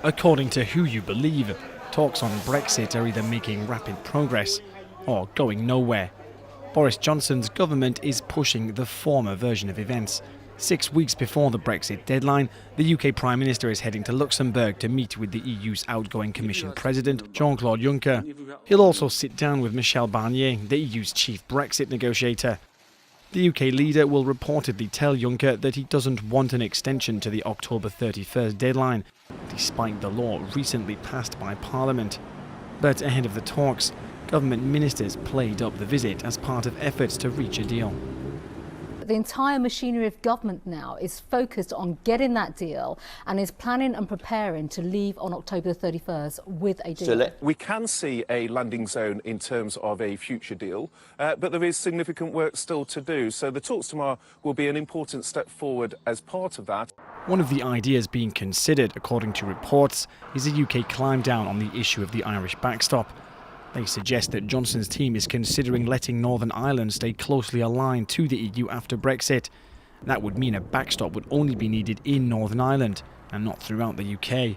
According to who you believe, talks on Brexit are either making rapid progress or going nowhere. Boris Johnson's government is pushing the former version of events. 6 weeks before the Brexit deadline, the UK Prime Minister is heading to Luxembourg to meet with the EU's outgoing Commission President, Jean-Claude Juncker. He'll also sit down with Michel Barnier, the EU's chief Brexit negotiator. The UK leader will reportedly tell Juncker that he doesn't want an extension to the October 31st deadline, despite the law recently passed by Parliament. But ahead of the talks, government ministers played up the visit as part of efforts to reach a deal. The entire machinery of government now is focused on getting that deal and is planning and preparing to leave on October 31st with a deal. We can see a landing zone in terms of a future deal, but there is significant work still to do. So the talks tomorrow will be an important step forward as part of that. One of the ideas being considered, according to reports, is a UK climb down on the issue of the Irish backstop. They suggest that Johnson's team is considering letting Northern Ireland stay closely aligned to the EU after Brexit. That would mean a backstop would only be needed in Northern Ireland and not throughout the UK.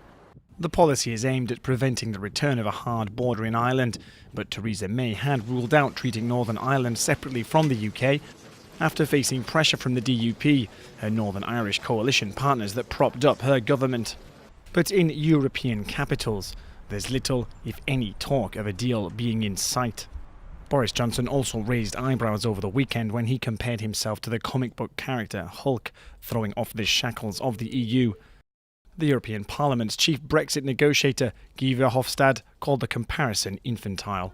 The policy is aimed at preventing the return of a hard border in Ireland, but Theresa May had ruled out treating Northern Ireland separately from the UK after facing pressure from the DUP, her Northern Irish coalition partners that propped up her government. But in European capitals, there's little, if any, talk of a deal being in sight. Boris Johnson also raised eyebrows over the weekend when he compared himself to the comic book character Hulk, throwing off the shackles of the EU. The European Parliament's chief Brexit negotiator, Guy Verhofstadt, called the comparison infantile.